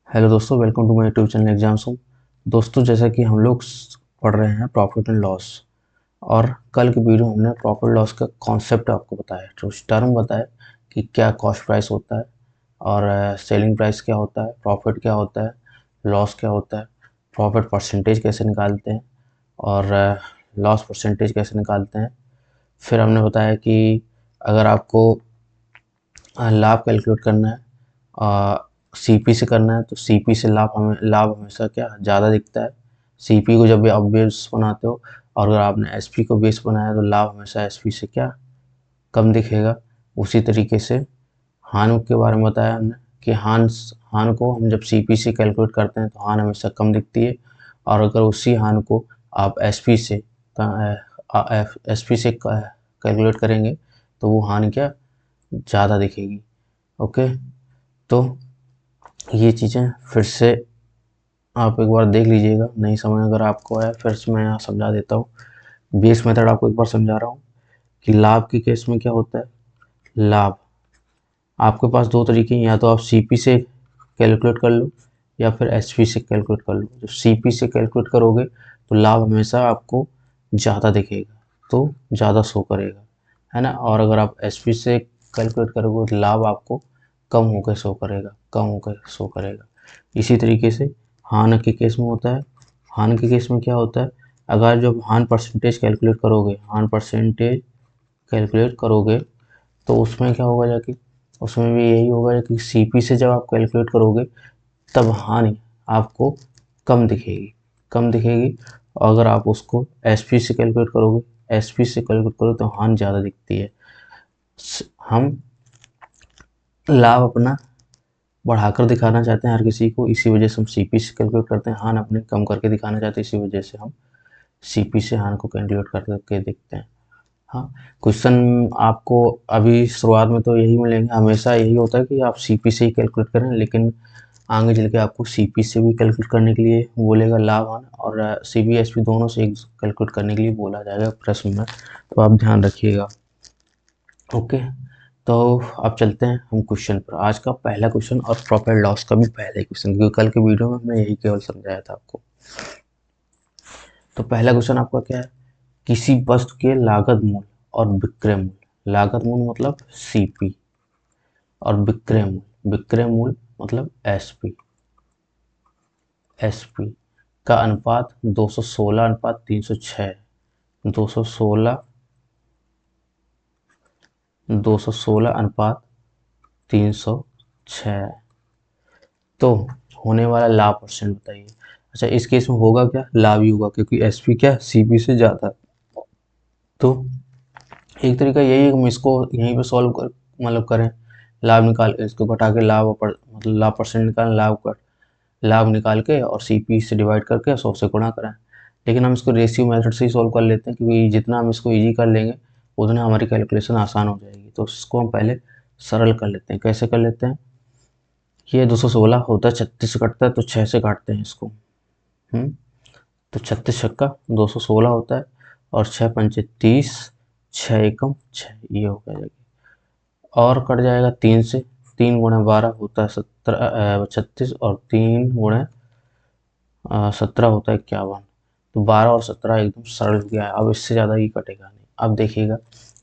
Hello दोस्तों, welcome to my YouTube channel exams हूँ। दोस्तों, जैसा कि हम लोग पढ़ रहे हैं प्रॉफिट एंड लॉस, और कल की वीडियो हमने प्रॉफिट लॉस का कॉन्सेप्ट आपको बताया, जो टर्म बताया कि क्या कॉस्ट प्राइस होता है और सेलिंग प्राइस क्या होता है, प्रॉफिट क्या होता है, लॉस क्या होता है, प्रॉफिट परसेंटेज कैसे निकालते हैं और लॉस परसेंटेज कैसे निकालते हैं। फिर हमने बताया कि अगर आपको लाभ कैलकुलेट करना है, सीपी से करना है, तो सीपी से लाभ हमेशा क्या ज़्यादा दिखता है। सीपी को जब भी आप बेस बनाते हो, और अगर आपने एसपी को बेस बनाया तो लाभ हमेशा एसपी से क्या कम दिखेगा। उसी तरीके से हान के बारे में बताया हमने कि हान को हम जब सीपी से कैलकुलेट करते हैं तो हान हमेशा कम दिखती है, और अगर उसी हान को आप एसपी से कैलकुलेट करेंगे तो वो हान क्या ज़्यादा दिखेगी। ओके, तो ये चीज़ें फिर से आप एक बार देख लीजिएगा, नहीं समझ अगर आपको आया फिर से मैं यहाँ समझा देता हूँ। बेस मेथड आपको एक बार समझा रहा हूँ कि लाभ के केस में क्या होता है। लाभ आपके पास दो तरीके हैं, या तो आप सीपी से कैलकुलेट कर लो या फिर एसपी से कैलकुलेट कर लो। जब सीपी से कैलकुलेट करोगे तो लाभ हमेशा आपको ज़्यादा दिखेगा, तो ज़्यादा शो करेगा, है ना। और अगर आप एसपी से कैलकुलेट करोगे तो लाभ आपको कम होकर शो करेगा, कम होकर शो करेगा। इसी तरीके से हान के केस में होता है। हान के केस में क्या होता है, अगर जब हान परसेंटेज कैलकुलेट करोगे तो उसमें क्या होगा जाके, उसमें भी यही होगा कि सीपी से जब आप कैलकुलेट करोगे तब हानि आपको कम दिखेगी, कम दिखेगी। और अगर आप उसको एसपी से कैलकुलेट करोगे, एसपी से कैलकुलेट करोगे तो हानि ज़्यादा दिखती है। हम लाभ अपना बढ़ाकर दिखाना चाहते हैं हर किसी को, इसी वजह से हम सीपी से कैलकुलेट करते हैं। हान अपने कम करके दिखाना चाहते हैं, इसी वजह से हम सीपी से हान को कैलकुलेट करके देखते हैं। हाँ, क्वेश्चन आपको अभी शुरुआत में तो यही मिलेंगे, हमेशा यही होता है कि आप सीपी से ही कैलकुलेट करें, लेकिन आगे चल के आपको सीपी से भी कैलकुलेट करने के लिए बोलेगा लाभ हानि, और सीबी एसपी दोनों से एक कैलकुलेट करने के लिए बोला जाएगा प्रश्न में, तो आप ध्यान रखिएगा। ओके, तो अब चलते हैं हम क्वेश्चन पर। आज का पहला क्वेश्चन और प्रॉफिट लॉस का भी पहला क्वेश्चन, क्योंकि कल के वीडियो में हमने यही केवल समझाया था आपको। तो पहला क्वेश्चन आपका क्या है, किसी वस्तु के लागत मूल्य और विक्रय मूल्य, लागत मूल्य मतलब सीपी और विक्रय मूल्य मतलब एसपी, एसपी का अनुपात 216 अनुपात 306, 216 216 अनुपात 306, तो होने वाला लाभ परसेंट बताइए। अच्छा, इस केस में होगा क्या, लाभ ही होगा, क्योंकि एसपी क्या सीपी से ज़्यादा है। तो एक तरीका यही है कि हम इसको यहीं पे सॉल्व कर मतलब करें, लाभ निकाल इसको घटा के मतलब लाभ परसेंट निकालें, लाभ निकाल के और सीपी से डिवाइड करके 100 से गुणा करें। लेकिन हम इसको रेशियो मेथड से ही सॉल्व कर लेते हैं, क्योंकि जितना हम इसको इजी कर लेंगे उतना हमारी कैलकुलेशन आसान हो जाएगी। तो इसको हम पहले सरल कर लेते हैं। कैसे कर लेते हैं, ये 216 होता है, 36 से कटता है तो 6 से काटते हैं इसको। तो 36 छक्का 216 होता है, और 6 पंचे 30, 6 एकम 6, ये हो जाएगा। और कट जाएगा 3 से, 3 गुणे 12 होता है 36, और 3 गुणे 17 होता है 51। तो 12 और 17 एकदम सरल हो गया है, अब इससे ज़्यादा ही कटेगा नहीं। अब देखिएगा,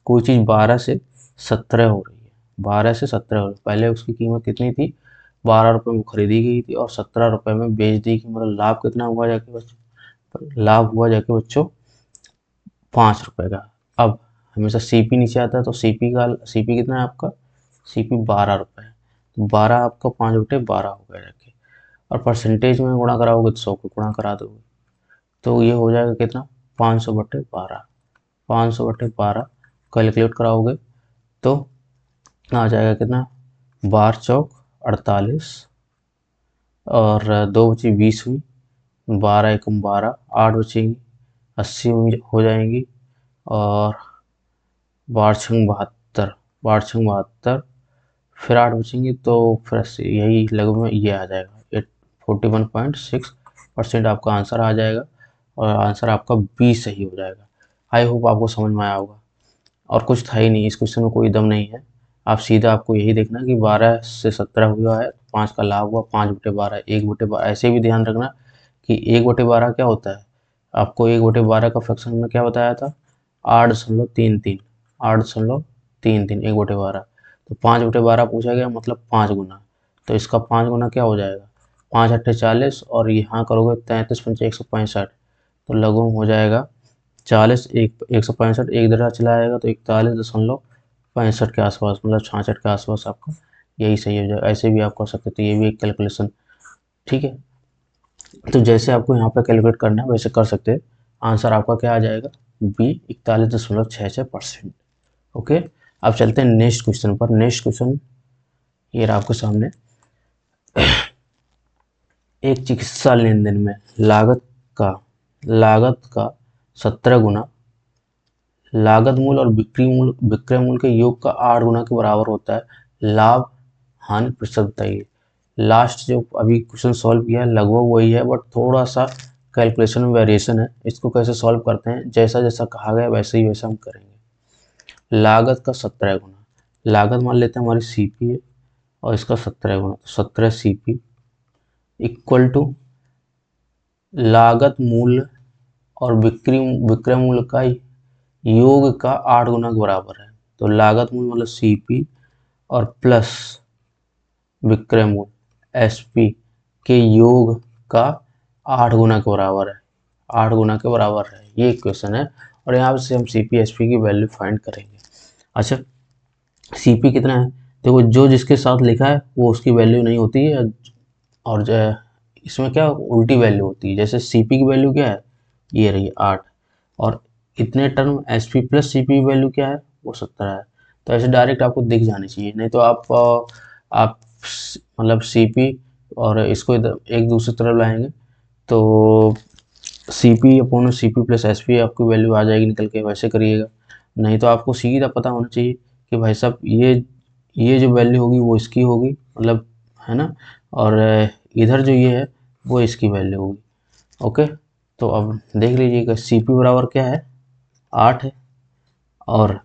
कोई चीज़ 12 से 17 हो रही है, 12 से 17 हो रही है, पहले उसकी कीमत कितनी थी, 12 रुपये में खरीदी गई थी और 17 रुपये में बेच दी गई, मतलब लाभ कितना हुआ जाके बच्चों, लाभ हुआ जाके बच्चों 5 रुपये का। अब हमेशा सीपी नीचे आता है, तो सीपी कितना है आपका, सीपी 12 रुपये है, तो 12 आपका 5/12 हो गया जाके। और परसेंटेज में गुणा कराओगे तो 100 को गुणा करा दोगे, तो ये हो जाएगा कितना, 500/12, 500/12 कैलकुलेट कराओगे तो आ जाएगा कितना, 12 चौक 48, और 2 बची 20 हुई, 12 एकम 12, 8 बचेंगी, 80 हो जाएंगी, और 12 छंग 72, 12 छंग 72, फिर 8 बचेंगी, तो फिर यही लगभग में ये आ जाएगा 41.6% आपका आंसर आ जाएगा, और आंसर आपका बी सही हो जाएगा। आई होप आपको समझ में आया होगा, और कुछ था ही नहीं, इस क्वेश्चन में कोई दम नहीं है, आप सीधा आपको यही देखना कि 12 से 17 हुआ है, 5 का लाभ हुआ, 5/12, 1/12। ऐसे भी ध्यान रखना कि 1/12 क्या होता है, आपको 1/12 का फ्रैक्शन में क्या बताया था, 8.33, 8.33 1/12। तो 5/12 पूछा गया, मतलब 5 गुना। तो इसका 5 गुना क्या हो जाएगा, 5 अट्ठे 40, और यहाँ करोगे 33 पंचे 165, तो लघु हो जाएगा 40, 165, एक दरा चला आएगा तो 41.65 के आसपास, मतलब 66 के आसपास आपका यही सही हो जाएगा। ऐसे भी आप कर सकते हो, तो ये भी एक कैलकुलेशन, ठीक है। तो जैसे आपको यहाँ पे कैलकुलेट करना है वैसे कर सकते हैं। आंसर आपका क्या आ जाएगा, बी 41.66%। ओके, अब चलते हैं नेक्स्ट क्वेश्चन पर। नेक्स्ट क्वेश्चन ये रहा आपके सामने। एक चिकित्सा लेन देन में लागत का 17 गुना लागत मूल्य और विक्रय मूल्य के योग का 8 गुना के बराबर होता है, लाभ हानि प्रतिशत बताइए। लास्ट जो अभी क्वेश्चन सॉल्व किया है लगभग वही है, बट थोड़ा सा कैलकुलेशन में वेरिएशन है। इसको कैसे सॉल्व करते हैं, जैसा जैसा कहा गया वैसे ही वैसा हम करेंगे। लागत का 17 गुना, लागत मान लेते हैं हमारी सीपी है, और इसका 17 गुना, तो 17 सीपी इक्वल टू लागत मूल्य और विक्रय मूल्य का योग का 8 गुना के बराबर है। तो लागत मूल्य मतलब सीपी और प्लस विक्रय मूल्य एसपी के योग का 8 गुना के बराबर है, 8 गुना के बराबर है, ये इक्वेशन है। और यहाँ से हम सीपी एसपी की वैल्यू फाइंड करेंगे। अच्छा, सीपी कितना है, देखो जो जिसके साथ लिखा है वो उसकी वैल्यू नहीं होती है, और जो है इसमें क्या उल्टी वैल्यू होती है। जैसे सीपी की वैल्यू क्या है, ये रही 8, और इतने टर्म एसपी प्लस सीपी की वैल्यू क्या है, वो 17 है। तो ऐसे डायरेक्ट आपको दिख जानी चाहिए, नहीं तो आप मतलब सीपी और इसको एक दूसरी तरफ लाएंगे तो CP upon CP plus SP आपकी वैल्यू आ जाएगी निकल के, वैसे करिएगा। नहीं तो आपको सीधा पता होना चाहिए कि भाई साहब ये जो वैल्यू होगी वो इसकी होगी, मतलब है ना, और इधर जो ये है वो इसकी वैल्यू होगी। ओके, तो अब देख लीजिएगा सीपी बराबर क्या है, 8 है, और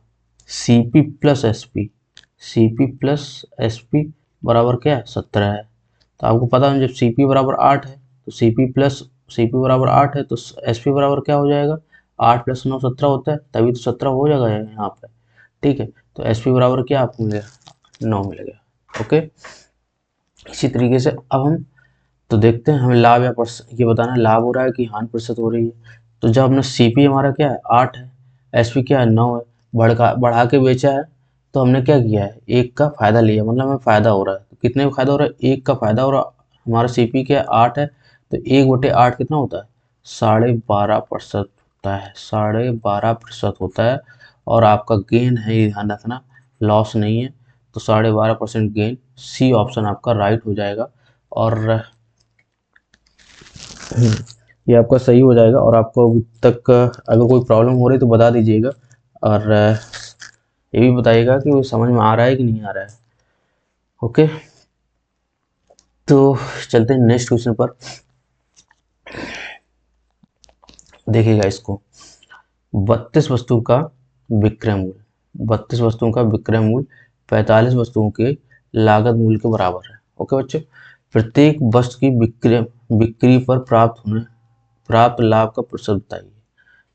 सीपी प्लस एसपी बराबर क्या है, 17 है। तो आपको पता है जब सीपी बराबर 8 है तो सीपी बराबर 8 है तो एसपी बराबर क्या हो जाएगा, 8 + 9 17 होता है, तभी तो 17 हो जाएगा यहाँ पे, ठीक है। तो एसपी बराबर क्या आपको मिलेगा, 9 मिलेगा। ओके, इसी तरीके से अब हम तो देखते हैं हमें लाभ या ये बताना है लाभ हो रहा है कि हानि प्रतिशत हो रही है। तो जब हमने सीपी हमारा क्या है 8 है, एसपी क्या है 9 है, बढ़ा के बेचा है, तो हमने क्या किया है, एक का फायदा लिया, मतलब हमें फायदा हो रहा है। तो कितने का फायदा हो रहा है, एक का फायदा हो रहा है। हमारा सीपी क्या है 8 है, तो 1/8 कितना होता है, 12.5% होता है, 12.5% होता है। और आपका गेन है, ये ध्यान रखना, लॉस नहीं है। तो 12.5% गेन, सी ऑप्शन आपका राइट हो जाएगा। और ये आपका सही हो जाएगा। और आपको अभी तक अगर कोई प्रॉब्लम हो रही तो बता दीजिएगा, और ये भी बताइएगा कि वो समझ में आ रहा है कि नहीं आ रहा है। ओके, तो चलते हैं नेक्स्ट क्वेश्चन पर। देखिएगा इसको, 32 वस्तुओं का विक्रय मूल्य, 32 वस्तुओं का विक्रय मूल्य 45 वस्तुओं के लागत मूल्य के बराबर है। ओके बच्चों, प्रत्येक वस्तु की बिक्री पर प्राप्त लाभ का प्रतिशत बताइए।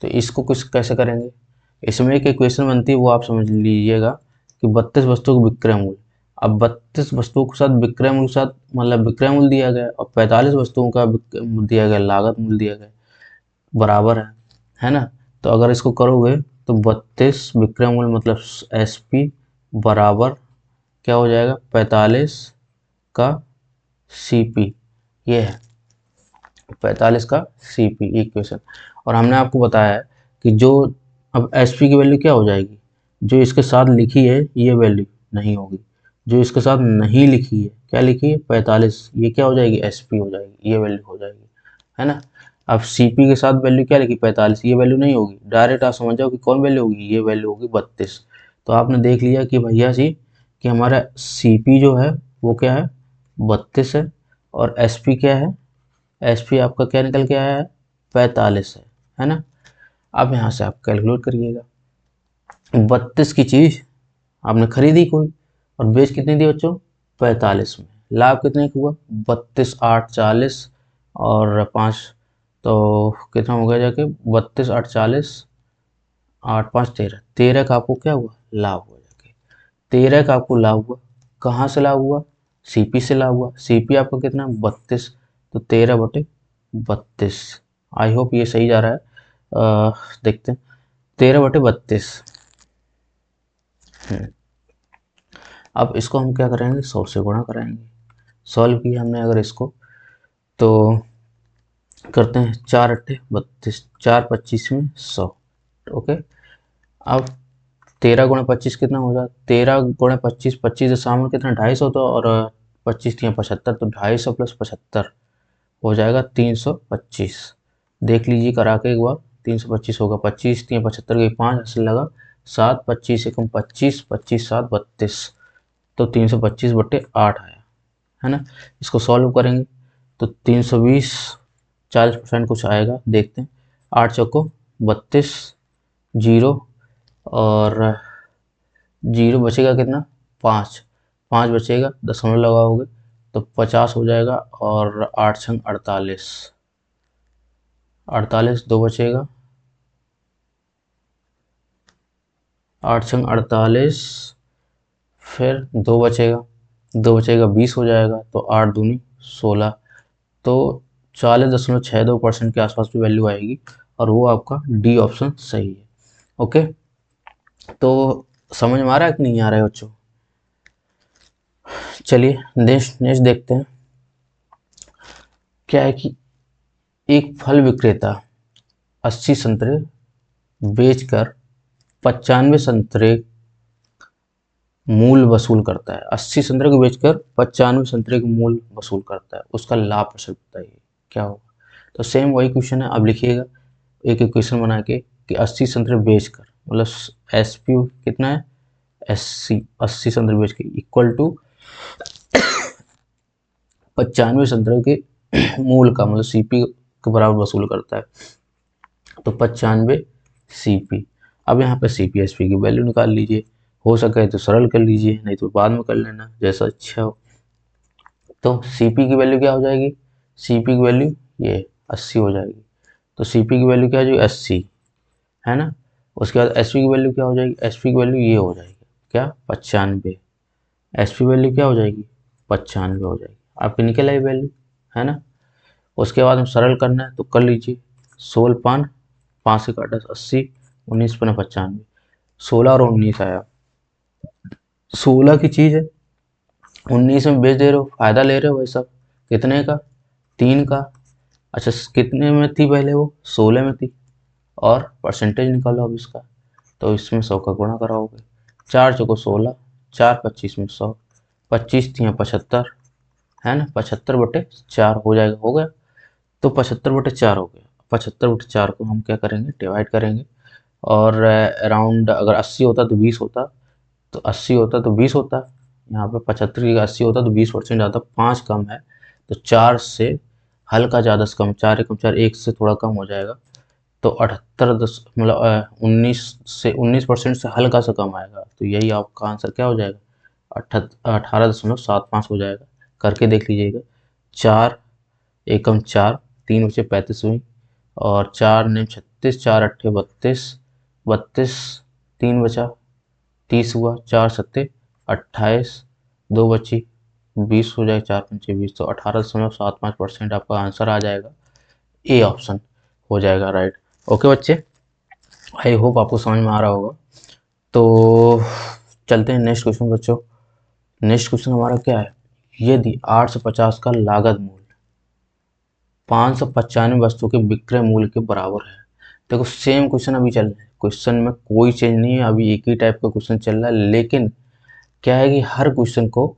तो इसको कुछ कैसे करेंगे, इसमें एक इक्वेशन बनती है वो आप समझ लीजिएगा कि 32 वस्तुओं का विक्रय मूल्य। अब 32 वस्तुओं के साथ विक्रय मूल्य के साथ मतलब विक्रय मूल्य दिया गया और 45 वस्तुओं का दिया गया लागत मूल्य दिया गया, बराबर है ना। तो अगर इसको करोगे तो 32 विक्रय मूल्य मतलब एसपी बराबर क्या हो जाएगा, 45 का सीपी, ये है 45 का सीपी इक्वेशन। और हमने आपको बताया है कि जो अब एसपी की वैल्यू क्या हो जाएगी, जो इसके साथ लिखी है ये वैल्यू नहीं होगी, जो इसके साथ नहीं लिखी है, क्या लिखी है 45, ये क्या हो जाएगी एसपी हो जाएगी, ये वैल्यू हो जाएगी, है ना। अब सीपी के साथ वैल्यू क्या लिखी 45, ये वैल्यू नहीं होगी, डायरेक्ट आप समझ जाओ कि कौन वैल्यू होगी, ये वैल्यू होगी 32। तो आपने देख लिया कि भैया जी कि हमारा सीपी जो है वो क्या है 32 है, और एसपी क्या है, एसपी आपका क्या निकल के आया है 45 है ना। अब यहाँ से आप कैलकुलेट करिएगा, 32 की चीज़ आपने खरीदी कोई, और बेच कितनी थी बच्चों, 45 में। लाभ कितने का हुआ, 32, 8, 40 और 5, तो कितना हो गया जाके 32, 8, 40, 8, 5, 13, 13 का आपको क्या हुआ, लाभ हुआ जाके। 13 का आपको लाभ हुआ, कहाँ से लाभ हुआ, सीपी से लाभ हुआ। सीपी आपका कितना, 32, तो 13/32। आई होप ये सही जा रहा है। देखते हैं, 13/32। अब इसको हम क्या करेंगे, 100 से गुणा कराएंगे। सॉल्व किया हमने अगर इसको, तो करते हैं 4×8 = 32, 4×25 में 100। ओके, अब 13×25 कितना हो जाए, 13×25, 25 से सामने कितना, 250 होता है, और 25×3 = 75, तो 250 + 75 हो जाएगा 325। देख लीजिए करा के एक बार, 325 होगा, 25×3 = 75 गई 5 ऐसे लगा 7, 25×1 = 25, 25×7 = 32, तो 325/8 आया, है ना। इसको सॉल्व करेंगे तो 320, 40% कुछ आएगा, देखते हैं। 8 चौको 32, जीरो, और जीरो बचेगा कितना, 5, 5 बचेगा, दशमलव लगाओगे तो 50 हो जाएगा, और 8×6 = 48, 48 2 बचेगा, 8×6 = 48, फिर 2 बचेगा, 2 बचेगा 20 हो जाएगा, तो 8 दूनी 16, तो 40.62% के आसपास की वैल्यू आएगी, और वो आपका डी ऑप्शन सही है। ओके, तो समझ में आ रहा है कि नहीं आ रहा है बच्चों। चलिए नेक्स्ट नेक्स्ट देखते हैं। क्या है कि एक फल विक्रेता 80 संतरे बेचकर 95 संतरे मूल वसूल करता है। 80 संतरे को बेचकर 95 संतरे का मूल वसूल करता है, उसका लाभ प्रतिशत बताइए क्या होगा। तो सेम वही क्वेश्चन है, अब लिखिएगा एक इक्वेशन बना के कि 80 संतरे बेचकर, मतलब एस पी कितना है, 80 संतरे बेच के इक्वल टू 95 संतरे के मूल का, मतलब सीपी के बराबर वसूल करता है, तो 95 सीपी। अब यहाँ पे सीपी एसपी की वैल्यू निकाल लीजिए, हो सके तो सरल कर लीजिए, नहीं तो बाद में कर लेना जैसा अच्छा हो। तो सीपी की वैल्यू क्या हो जाएगी, सीपी की वैल्यू ये 80 हो जाएगी, तो सीपी की वैल्यू क्या हो जाएगी, 80, है ना। उसके बाद एसपी की वैल्यू क्या हो जाएगी, एसपी की वैल्यू ये हो जाएगी क्या, 95, एसपी वैल्यू क्या हो जाएगी, 95 हो जाएगी, आपकी निकल आई वैल्यू, है ना। उसके बाद हम सरल करना है तो कर लीजिए, 16 5 से काटा 80, 19×5 = 95, 16 और 19 आया, 16 की चीज़ है 19 में बेच दे रहे हो, फायदा ले रहे हो भाई साहब, कितने का, 3 का। अच्छा कितने में थी पहले वो, 16 में थी, और परसेंटेज निकालो अब इसका, तो इसमें 100 का गुणा कराओगे, 4 चौको 16, 4×25 में 100, 25×3 = 75, है ना, 75/4 हो जाएगा, हो गया। तो 75/4 हो गया, 75/4 को हम क्या करेंगे, डिवाइड करेंगे, और अराउंड अगर 80 होता तो 20 होता, तो 80 होता तो 20 होता, यहाँ पे 75 की 80 होता तो 20% ज़्यादा, 5 कम है, तो 4 से हल्का ज़्यादा से कम, 4 एकम 4, 1 से थोड़ा कम हो जाएगा, तो 78 मतलब 19% से हल्का सा कम आएगा, तो यही आपका आंसर क्या हो जाएगा, 18.75 हो जाएगा। करके देख लीजिएगा, 4 एकम 4, 3 बचे 35 हुई, और 4 ने 36, 4 अट्ठे 32, 32, 3 बचा 30 हुआ, 4 सत्ते 28, 2 बची 20 हो जाएगा, 4×5 = 20, तो 18.75% आपका आंसर आ जाएगा, ए ऑप्शन हो जाएगा राइट। ओके बच्चे, आई होप आपको समझ में आ रहा होगा। तो चलते हैं नेक्स्ट क्वेश्चन बच्चों। नेक्स्ट क्वेश्चन हमारा क्या है, यदि 850 का लागत मूल्य 595 वस्तु के विक्रय मूल्य के बराबर है। देखो सेम क्वेश्चन अभी चल रहा है, क्वेश्चन में कोई चेंज नहीं है, अभी एक ही टाइप का क्वेश्चन चल रहा है, लेकिन क्या है कि हर क्वेश्चन को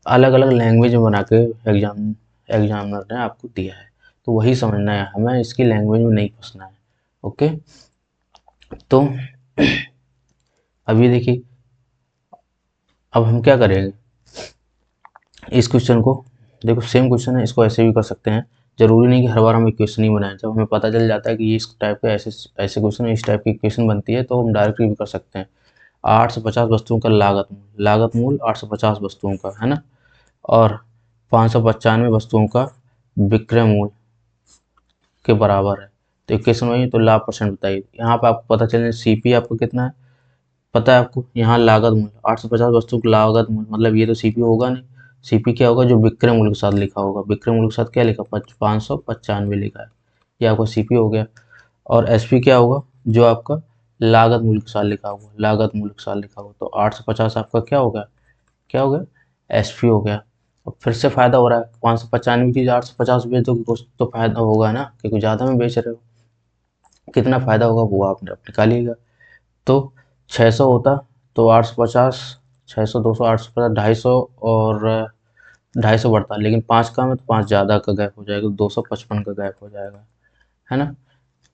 अलग अलग लैंग्वेज में बना के एग्जामिनर ने आपको दिया है, तो वही समझना है हमें, इसकी लैंग्वेज में नहीं फंसना है। ओके, तो अब ये देखिए, अब हम क्या करेंगे, इस क्वेश्चन को, देखो सेम क्वेश्चन है, इसको ऐसे भी कर सकते हैं, जरूरी नहीं कि हर बार हम इक्वेशन ही बनाएं। जब हमें पता चल जाता है कि ये इस टाइप के ऐसे ऐसे क्वेश्चन इस टाइप की इक्वेशन बनती है, तो हम डायरेक्टली भी कर सकते हैं। 850 वस्तुओं का लागत मूल 850 वस्तुओं का है ना, और 595 वस्तुओं का विक्रय मूल्य के बराबर है। तो इक्वेशन वही, तो लाभ परसेंट बताइए। यहाँ पे आपको पता चले सीपी आपको कितना है, पता है आपको, यहाँ लागत मूल्य 850 वस्तुओं की लागत मूल्य, मतलब ये तो सीपी होगा नहीं। सीपी क्या होगा, जो विक्रय मूल्य के साथ लिखा होगा। विक्रय मूल्य के साथ क्या लिखा, 595 लिखा है, ये आपका सीपी हो गया। और एसपी क्या होगा, जो आपका लागत मूल्य के साथ लिखा होगा, लागत मूल्य के साथ लिखा होगा। तो 850 आपका क्या हो गया, क्या हो गया, एसपी हो गया। और फिर से फायदा हो रहा है, 595 चीज़ 850 बेच दो, कुछ तो फायदा होगा ना, क्योंकि ज़्यादा में बेच रहे हो। कितना फायदा होगा वो आप निकालिएगा। तो 600 होता तो 850, 600, 200, 850, 250 और 250 बढ़ता, लेकिन 5 कम है तो 5 ज़्यादा का गैप हो जाएगा, 255 का गैप हो जाएगा, है ना।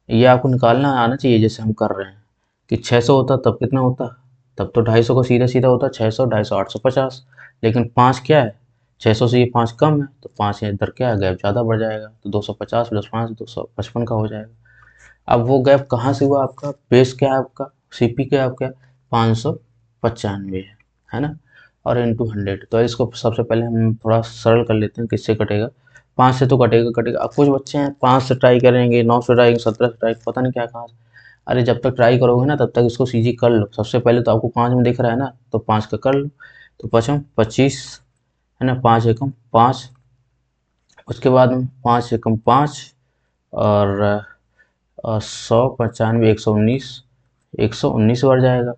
ये आपको निकालना आना चाहिए, जैसे हम कर रहे हैं कि 600 होता तब कितना होता, तब तो 250 का सीधा सीधा होता, 600, 250, 850। लेकिन 5 क्या है, 600 से ये 5 कम है, तो 5 इधर क्या है, गैप ज़्यादा बढ़ जाएगा, तो 250 प्लस 5 255 का हो जाएगा। अब वो गैप कहाँ से हुआ आपका, बेस क्या है आपका, सीपी क्या है आपका, 595 है ना, और इंटू 100। तो इसको सबसे पहले हम थोड़ा सरल कर लेते हैं, किससे कटेगा, 5 से तो कटेगा। अब कुछ बच्चे हैं 5 से ट्राई करेंगे, 9 से ट्राई, 17 से ट्राई, पता नहीं क्या कहाँ से। अरे जब तक ट्राई करोगे ना तब तक इसको सीजी कर लो। सबसे पहले तो आपको 5 में दिख रहा है ना, तो 5 का कर लो, तो 5 25 है ना, 5 एकम 5, उसके बाद में 5 एकम 5, और 195, 119 बढ़ जाएगा।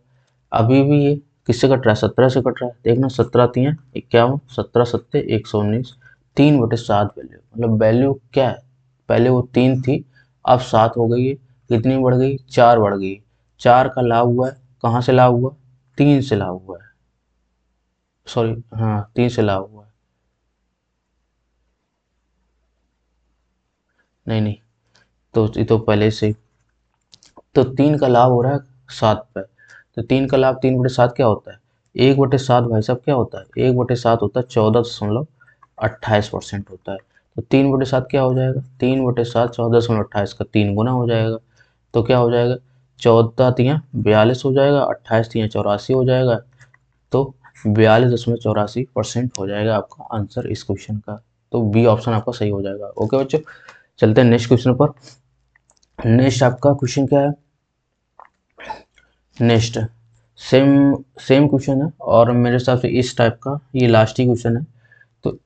अभी भी ये किससे कट रहा है, 17 से कट रहा है, देखना 17 तियाँ 51, 17 सत्ते 119, 3/7 वैल्यू, मतलब वैल्यू क्या है, पहले वो 3 थी, अब 7 हो गई है। कितनी बढ़ गई, 4 बढ़ गई। 4 का लाभ हुआ है, कहाँ से लाभ हुआ, 3 से लाभ हुआ है, सॉरी हाँ 3 से लाभ हुआ है, नहीं नहीं, तो ये तो पहले से, तो 3 का लाभ हो रहा है 7 पे। तो 3 का लाभ 3/7 क्या होता है, 1/7 भाई साहब क्या होता है, 1/7 होता है 14.28% होता है। तो 3/7 क्या हो जाएगा, 3/7 14.28 का 3 गुना हो जाएगा। तो क्या हो जाएगा, 14 तियाँ 42 हो जाएगा, 28 तियाँ 84 हो जाएगा। तो 42.84% हो जाएगा आपका आंसर इस क्वेश्चन का। तो बी ऑप्शन आपका सही हो जाएगा। ओके बच्चों, चलते हैं नेक्स्ट क्वेश्चन पर। नेक्स्ट आपका क्वेश्चन क्या है, नेक्स्ट सेम सेम क्वेश्चन है, और मेरे हिसाब से इस टाइप का ये लास्ट ही क्वेश्चन है। तो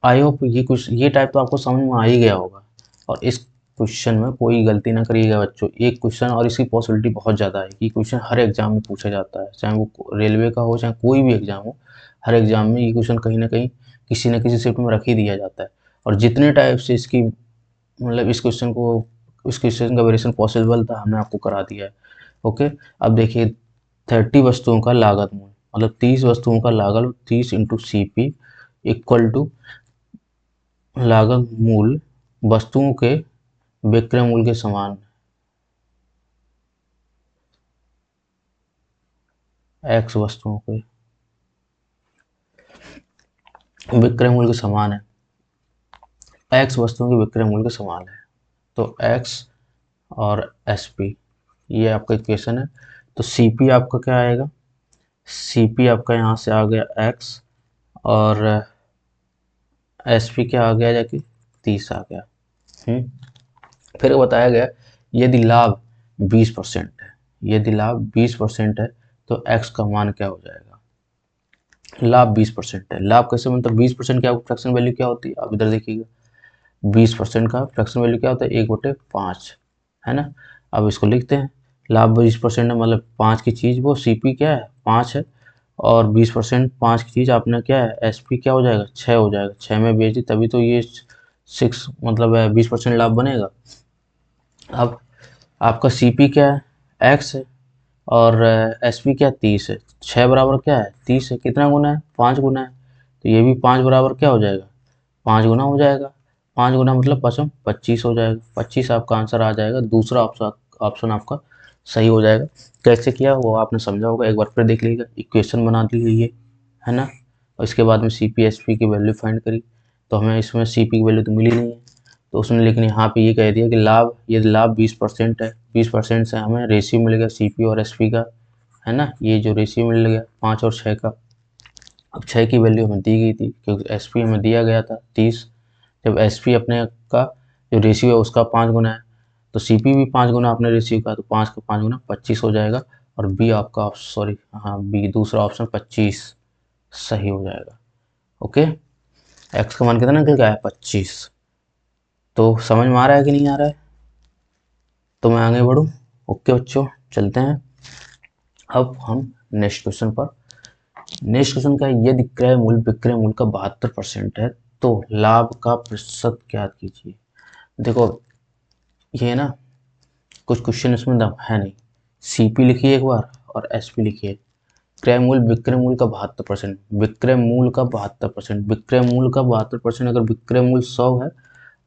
आई होप ये कुछ ये टाइप तो आपको समझ में आ ही गया होगा, और इस क्वेश्चन में कोई गलती ना करिएगा बच्चों। एक क्वेश्चन और इसकी पॉसिबिलिटी बहुत ज़्यादा है कि क्वेश्चन हर एग्जाम में पूछा जाता है, चाहे वो रेलवे का हो चाहे कोई भी एग्जाम हो, हर एग्जाम में ये क्वेश्चन कहीं ना कहीं किसी न किसी शिफ्ट में रख ही दिया जाता है। और जितने टाइप से इसकी मतलब इस क्वेश्चन का वेरिएशन पॉसिबल था हमने आपको करा दिया है। ओके, अब देखिए 30 वस्तुओं का लागत मूल्य, मतलब 30 वस्तुओं का लागत, 30 into C P equal to लागत मूल्य वस्तुओं के विक्रय मूल्य के समान, एक्स वस्तुओं के विक्रय मूल्य के समान है, एक्स वस्तुओं के विक्रय मूल्य के समान है। तो एक्स और एस पी, ये आपका इक्वेशन है। तो सी पी आपका क्या आएगा, सी पी आपका यहाँ से आ गया एक्स, और एस पी क्या आ गया जाके 30 आ गया। फिर बताया गया यदि लाभ 20% है, यदि लाभ 20% है तो एक्स का मान क्या हो जाएगा। लाभ 20% है, लाभ कैसे मतलब 20% क्या फ्रैक्शन वैल्यू क्या होती है, आप इधर देखिएगा 20% का फ्रैक्शन वैल्यू क्या होता है, 1/5 है ना। अब इसको लिखते हैं, लाभ 20% है, मतलब 5 की चीज़ वो सी पी क्या है 5 है, और 20% 5 की चीज़ आपने क्या है एस पी क्या हो जाएगा 6 हो जाएगा, 6 में बेच दी तभी तो ये 6 मतलब 20% लाभ बनेगा। अब आपका सी पी क्या है एक्स है, और एस पी क्या 30 है, 6 बराबर क्या है 30 है, कितना गुना है 5 गुना है, तो ये भी 5 बराबर क्या हो जाएगा 5 गुना हो जाएगा। 5 गुना मतलब 25 हो जाएगा, 25 आपका आंसर आ जाएगा, दूसरा ऑप्शन ऑप्शन आपका सही हो जाएगा। कैसे किया वो आपने समझा होगा, एक बार फिर देख लीजिएगा, इक्वेशन बना लीजिए है ना, और इसके बाद में सी पी एस पी की वैल्यू फाइंड करी, तो हमें इसमें सी पी की वैल्यू तो मिली नहीं है, तो उसने लेकिन यहाँ पे ये कह दिया कि लाभ, ये लाभ 20% है, 20% से हमें रेशियो मिलेगा सी पी और एस पी का, है ना, ये जो रेशियो मिल गया 5 और 6 का। अब 6 की वैल्यू हमें दी गई थी क्योंकि एस पी हमें दिया गया था 30। जब एस पी अपने का जो रेशियो है उसका 5 गुना है, तो सी पी भी 5 गुना अपने रेशियो का, तो 5 का 5 गुना 25 हो जाएगा। और बी आपका, सॉरी हाँ बी दूसरा ऑप्शन 25 सही हो जाएगा। ओके, एक्स का मान कितना निकल गया है 25। तो समझ में आ रहा है कि नहीं आ रहा है? तो मैं आगे बढ़ूँ? ओके बच्चों, चलते हैं अब हम नेक्स्ट क्वेश्चन पर। नेक्स्ट क्वेश्चन का यदि क्रय मूल्य विक्रय मूल्य का 72% है तो लाभ का प्रतिशत ज्ञात कीजिए। देखो ये ना कुछ क्वेश्चन इसमें दम है नहीं। सीपी लिखिए एक बार और एसपी लिखिए। क्रय मूल्य विक्रय मूल्य का 72%, विक्रय मूल्य का 72%, विक्रय मूल्य का 72%। अगर विक्रय मूल्य 100 है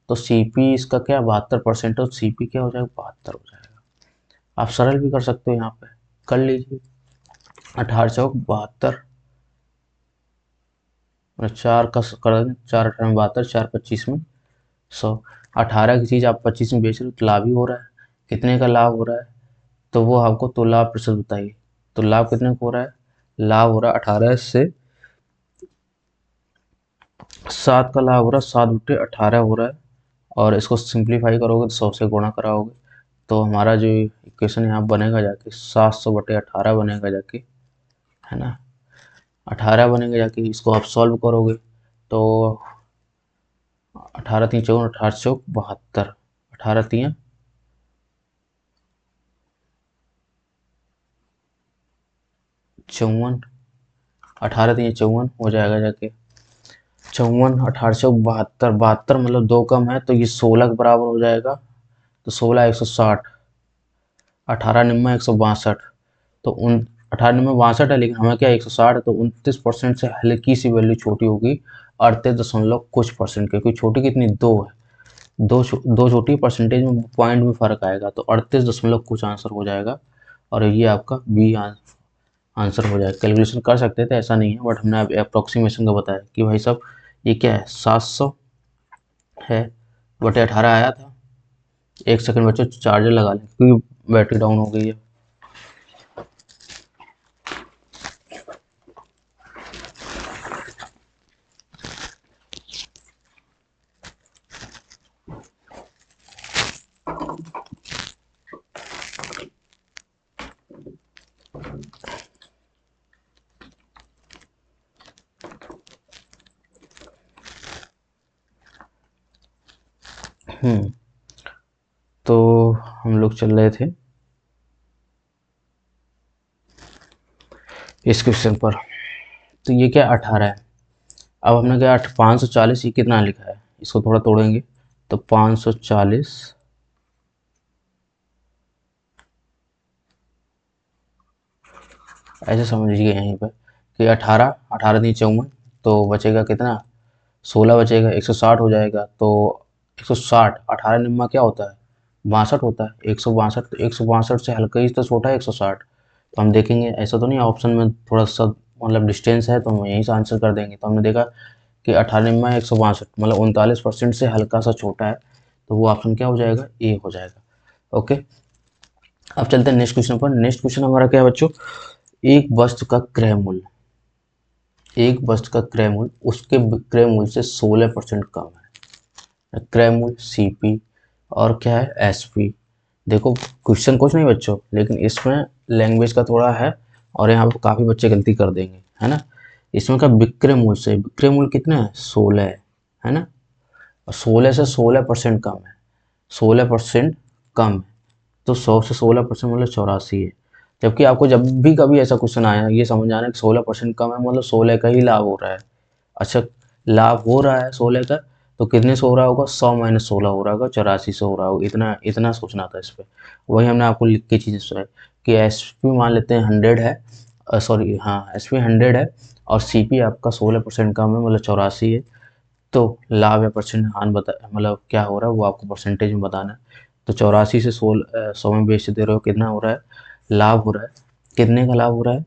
तो सीपी इसका क्या 72% और सीपी क्या हो जाएगा 72 हो जाएगा। आप सरल भी कर सकते हो, यहाँ पे कर लीजिए। 18 चौक 72, 4 का कर दें, 4 18 में 72, 4 25 में 100। 18 की चीज़ आप 25 में बेच रहे हो तो लाभ ही हो रहा है। कितने का लाभ हो रहा है? तो वो आपको तो लाभ प्रतिशत बताइए। तो लाभ कितने का हो रहा है? लाभ हो रहा है 18 से 7 का लाभ हो रहा है, 7/18 हो रहा है। और इसको सिंप्लीफाई करोगे तो 100 से गुणा कराओगे तो हमारा जो इक्वेशन यहाँ बनेगा जाके 700/18 बनेगा जाके, है ना। 18 बनेगा जाके, इसको आप सॉल्व करोगे तो 18 3 54, 18 चौक 72, 18 3 54, 18 3 54 हो जाएगा जाके 54, 18 चौक 72, 72 मतलब 2 कम है तो ये 16 के बराबर हो जाएगा। तो 16 160, 18 निम्मा 162। तो उन 18 निम्मा 62 है लेकिन हमें क्या 160 है, तो 29% से हल्की सी वैल्यू छोटी होगी 38 दशमलव कुछ %, क्योंकि छोटी कितनी 2 है। दो छोटी परसेंटेज में पॉइंट में फर्क आएगा तो 38 दशमलव कुछ आंसर हो जाएगा। और ये आपका बी आंसर हो जाएगा। कैलकुलेशन कर सकते थे, ऐसा नहीं है, बट हमने अब अप्रोक्सीमेशन का बताया कि भाई साहब ये क्या है 700 है बटे 18 आया था। एक सेकंड बच्चों चार्जर लगा लें क्योंकि बैटरी डाउन हो गई है। तो हम लोग चल रहे थे इस क्वेश्चन पर। तो ये क्या 18 है। अब हमने क्या 540 ये कितना लिखा है, इसको थोड़ा तोड़ेंगे तो 540 ऐसे समझिए यहीं पर कि 18 18 3 54, तो बचेगा कितना 16 बचेगा, 160 हो जाएगा। तो 160, 18 निम्मा क्या होता है 62 होता है। 162, तो 162 से हल्का ही तो छोटा है 160। तो हम देखेंगे ऐसा तो नहीं ऑप्शन में थोड़ा सा मतलब डिस्टेंस है तो हम यहीं से आंसर कर देंगे। तो हमने देखा कि 18 निम्मा 162 मतलब 39% से हल्का सा छोटा है, तो वो ऑप्शन क्या हो जाएगा ए हो जाएगा। ओके, अब चलते हैं नेक्स्ट क्वेश्चन पर। नेक्स्ट क्वेश्चन हमारा क्या है बच्चों, एक वस्तु का क्रय मूल्य, एक वस्तु का क्रय मूल्य उसके विक्रय मूल्य से 16% कम है। क्रय मूल्य सीपी और क्या है एसपी। देखो क्वेश्चन कुछ नहीं बच्चों, लेकिन इसमें लैंग्वेज का थोड़ा है और यहाँ पर काफ़ी बच्चे गलती कर देंगे, है ना। इसमें का विक्रय मूल्य से, विक्रय मूल्य कितना है 16 है ना। और 16 से 16% कम है, 16% कम है। तो 100 से 16% मतलब 84 है। जबकि आपको जब भी कभी ऐसा क्वेश्चन आया ये समझ आना कि 16% कम है मतलब 16 का ही लाभ हो रहा है। अच्छा, लाभ हो रहा है 16 का तो कितने से हो रहा होगा 100 माइनस 16 हो रहा होगा 84 से हो रहा होगा। इतना इतना सोचना था इस पर। वही हमने आपको लिख के चीज़ें सुनाई कि एस पी मान लेते हैं 100 है, सॉरी हाँ एस पी 100 है और सी पी आपका 16% कम है मतलब 84 है। तो लाभ या परसेंट हान बता मतलब क्या हो रहा है वो आपको परसेंटेज में बताना है। तो 84 से 100 में बेच दे रहे हो, कितना हो रहा है लाभ हो रहा है। कितने का लाभ हो रहा है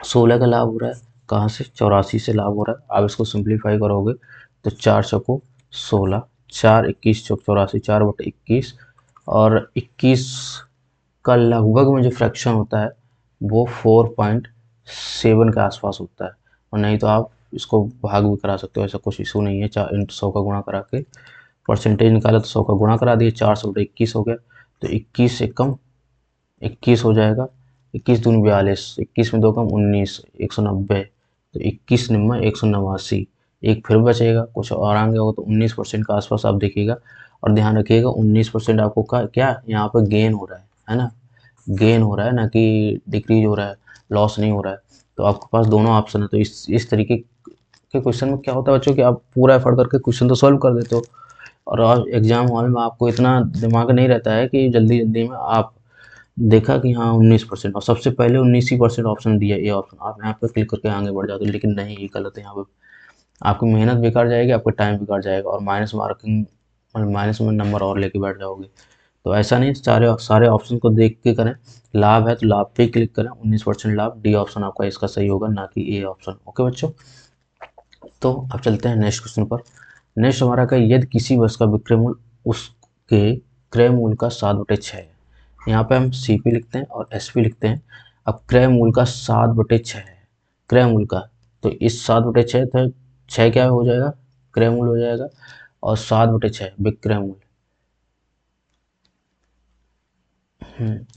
16 का लाभ हो रहा है। कहाँ से 84 से लाभ हो रहा है। आप इसको सिंप्लीफाई करोगे तो 4 चौको 16, 4 21 चौक 84, 4/21 और 21 का लगभग में जो फ्रैक्शन होता है वो 4.7 के आसपास होता है, और नहीं तो आप इसको भाग भी करा सकते हो, ऐसा कुछ इशू नहीं है। 100 का गुणा करा के परसेंटेज निकाला तो 100 का गुणा करा दिए, 400/21 हो गया, तो 21 से कम 21 हो जाएगा, 21 दूनी 42, 21 में 2 कम 19, 190, तो 21 निम्मा 189, एक फिर बचेगा, कुछ और आगे होगा तो 19% का आसपास आप देखिएगा। और ध्यान रखिएगा 19% आपको क्या यहाँ पे गेन हो रहा है ना, गेन हो रहा है ना कि डिक्रीज हो रहा है, लॉस नहीं हो रहा है। तो आपके पास दोनों ऑप्शन है। तो इस तरीके के क्वेश्चन में क्या होता है बच्चों कि आप पूरा एफर्ट करके क्वेश्चन तो सॉल्व कर देते हो, और एग्जाम हॉल में आपको इतना दिमाग नहीं रहता है कि जल्दी जल्दी में आप देखा कि हाँ 19%, और सबसे पहले 19% ऑप्शन दिया, ये ऑप्शन आप यहाँ पे क्लिक करके आगे बढ़ जाते हो, लेकिन नहीं, ये गलत है। यहाँ पे आपकी मेहनत बेकार जाएगी, आपका टाइम बेकार जाएगा, और माइनस मार्किंग, माइनस में नंबर और लेके बैठ जाओगे। तो ऐसा नहीं, सारे सारे ऑप्शन को देख के करें। लाभ है तो लाभ पे क्लिक करें, 19% लाभ, डी ऑप्शन आपका इसका सही होगा, ना कि ए ऑप्शन। ओके बच्चों, तो अब चलते हैं नेक्स्ट क्वेश्चन पर। नेक्स्ट हमारा का, यदि किसी वस्तु का विक्रय मूल्य उसके क्रय मूल्य का 7/6 है। यहाँ पे हम सीपी लिखते हैं और एसपी लिखते हैं। अब क्रय मूल्य का 7/6 है, क्रय मूल्य का, तो इस 7/6 था, 6 क्या हो जाएगा, क्रय मूल्य हो जाएगा, और 7/6 विक्रय मूल्य।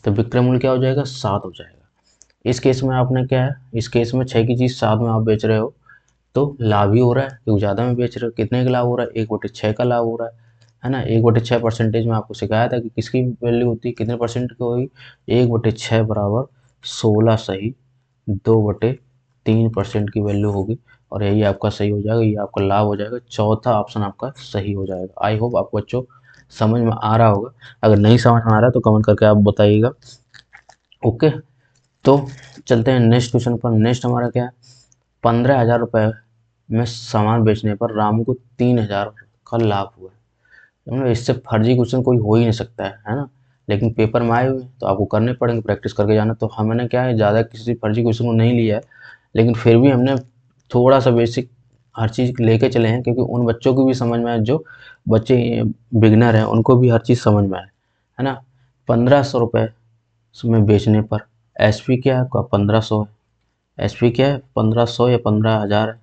तो विक्रय मूल्य क्या हो जाएगा, 7 हो जाएगा। इस केस में आपने क्या है, इस केस में 6 की चीज़ 7 में आप बेच रहे हो, तो लाभ ही हो रहा है, क्योंकि ज़्यादा में बेच रहे हो। कितने का लाभ हो रहा है, 1/6 का लाभ हो रहा है ना। 1/6 परसेंटेज में आपको सिखाया था कि किसकी वैल्यू होती है, कितने परसेंट की होगी, 1/6 बराबर 16 सही 2/3% की वैल्यू होगी, और यही आपका सही हो जाएगा, ये आपका लाभ हो जाएगा। चौथा ऑप्शन आपका सही हो जाएगा। आई होप आपको बच्चों समझ में आ रहा होगा। अगर नहीं समझ में आ रहा है तो कमेंट करके आप बताइएगा। ओके, तो चलते हैं नेक्स्ट क्वेश्चन पर। नेक्स्ट हमारा क्या है, 15,000 रुपये में सामान बेचने पर रामू को 3,000 का लाभ हुआ। मतलब इससे फर्जी क्वेश्चन कोई हो ही नहीं सकता है ना। लेकिन पेपर में आए हुए तो आपको करने पड़ेंगे, प्रैक्टिस करके जाना। तो हमने क्या है, ज़्यादा किसी फर्जी क्वेश्चन को नहीं लिया है, लेकिन फिर भी हमने थोड़ा सा बेसिक हर चीज़ लेके चले हैं, क्योंकि उन बच्चों को भी समझ में आए, जो बच्चे बिगनर हैं उनको भी हर चीज़ समझ में आए, है ना। 1,500 रुपये में बेचने पर एसपी क्या है आपका, 1,500 है। एसपी क्या है, 1,500 या 15,000 है,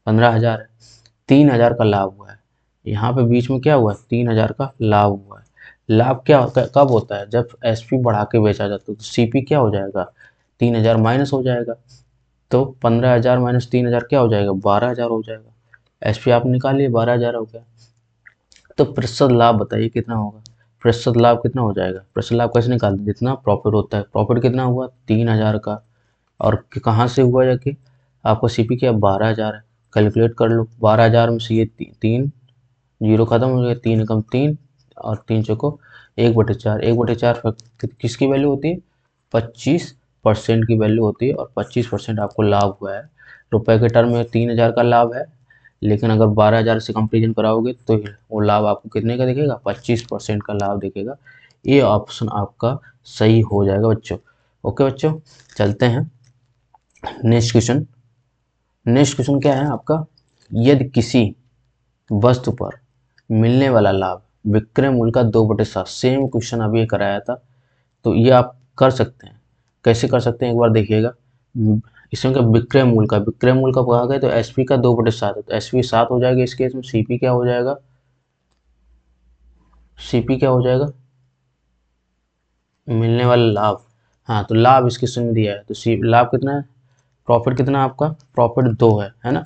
15,000 है। 3,000 का लाभ हुआ है, यहाँ पे बीच में क्या हुआ है, 3,000 का लाभ हुआ है। लाभ क्या कब होता है, जब एसपी बढ़ा के बेचा जाता है, तो सीपी क्या हो जाएगा, 3,000 माइनस हो जाएगा। तो 15,000 माइनस 3,000 क्या हो जाएगा, 12,000 हो जाएगा। एसपी आप निकालिए, 12,000 हो गया। तो प्रतिशत लाभ बताइए कितना होगा, प्रतिशत लाभ कितना हो जाएगा। प्रतिशत लाभ कैसे निकालते हैं, जितना प्रॉफिट होता है। प्रॉफिट कितना हुआ, 3,000 का, और कहाँ से हुआ जाके, आपका सीपी क्या 12,000 है। कैलकुलेट कर लो, 12,000 में से ये तीन जीरो खत्म हो गया, 3 एकम 3, और 3 चौको 1/4, 1/4 किसकी वैल्यू होती है, 25% की वैल्यू होती है, और 25% आपको लाभ हुआ है। रुपए के टर्म में 3,000 का लाभ है, लेकिन अगर 12,000 से कंपेरिजन कराओगे तो वो लाभ आपको कितने का दिखेगा, 25% का लाभ दिखेगा। ये ऑप्शन आपका सही हो जाएगा बच्चों। ओके बच्चों, चलते हैं नेक्स्ट क्वेश्चन। नेक्स्ट क्वेश्चन क्या है आपका, यदि किसी वस्तु पर मिलने वाला लाभ विक्रय मूल्य का 2/7, सेम क्वेश्चन अभी कराया था, तो ये आप कर सकते हैं। कैसे कर सकते हैं एक बार देखिएगा। इसमें का विक्रय मूल्य का, विक्रय मूल्य का कहा गया तो एसपी का 2/7 है, तो एसपी 7 हो जाएगा। इस केस में सीपी क्या हो जाएगा, सीपी क्या हो जाएगा, मिलने वाला लाभ। हाँ, तो लाभ इस क्वेश्चन में दिया है, तो सी लाभ कितना है, प्रॉफिट कितना है आपका, प्रॉफिट 2 है ना।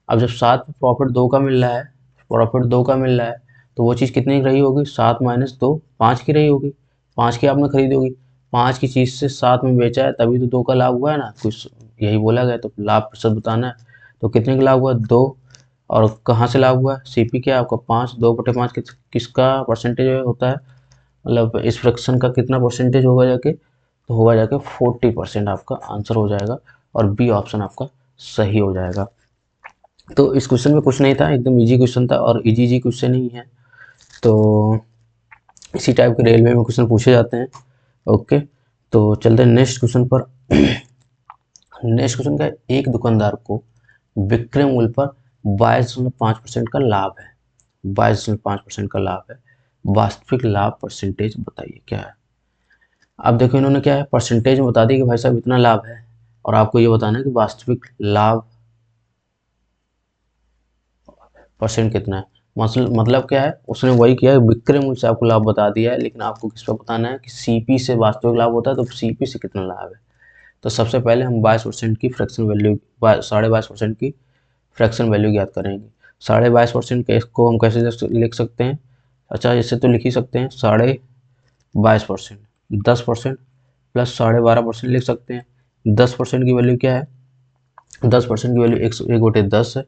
अब जब 7 पे प्रॉफिट 2 का मिल रहा है, प्रॉफिट 2 का मिल रहा है, तो वो चीज़ कितनी की रही होगी, 7 माइनस 2 5 की रही होगी। 5 की आपने खरीदी होगी, 5 की चीज़ से 7 में बेचा है, तभी तो 2 का लाभ हुआ है ना, कुछ यही बोला गया। तो लाभ प्रतिशत बताना है, तो कितने का लाभ हुआ, 2। और कहाँ से लाभ हुआ, सीपी क्या है आपका 5, 2/5 किसका परसेंटेज होता है, मतलब इस फ्रैक्शन का कितना परसेंटेज होगा जाके, तो होगा जाके 40% आपका आंसर हो जाएगा, और बी ऑप्शन आपका सही हो जाएगा। तो इस क्वेश्चन में कुछ नहीं था, एकदम इजी क्वेश्चन था, और इजी इजी क्वेश्चन ही है, तो इसी टाइप के रेलवे में क्वेश्चन पूछे जाते हैं। ओके, तो चलते हैं नेक्स्ट क्वेश्चन पर। नेक्स्ट क्वेश्चन का, एक दुकानदार को विक्रय मूल्य पर 22.5% का लाभ है, 22.5% का लाभ है, वास्तविक लाभ परसेंटेज बताइए क्या है। अब देखो इन्होंने क्या है, परसेंटेज में बता दिया कि भाई साहब इतना लाभ है, और आपको ये बताना है कि वास्तविक लाभ परसेंट कितना है। मतलब क्या है, उसने वही किया है, विक्रय मूल्य से आपको लाभ बता दिया है, लेकिन आपको किस पर बताना है कि सीपी से वास्तविक लाभ होता है, तो सीपी से कितना लाभ है। तो सबसे पहले हम 22% की फ्रैक्शन वैल्यू, 22.5% की फ्रैक्शन वैल्यू ज्ञात करेंगे। 22.5% को हम कैसे लिख सकते हैं, अच्छा इससे तो लिख ही सकते हैं, 22%, 10% प्लस 12.5% लिख सकते हैं। 10% की वैल्यू क्या है, 10% की वैल्यू 1/10 है,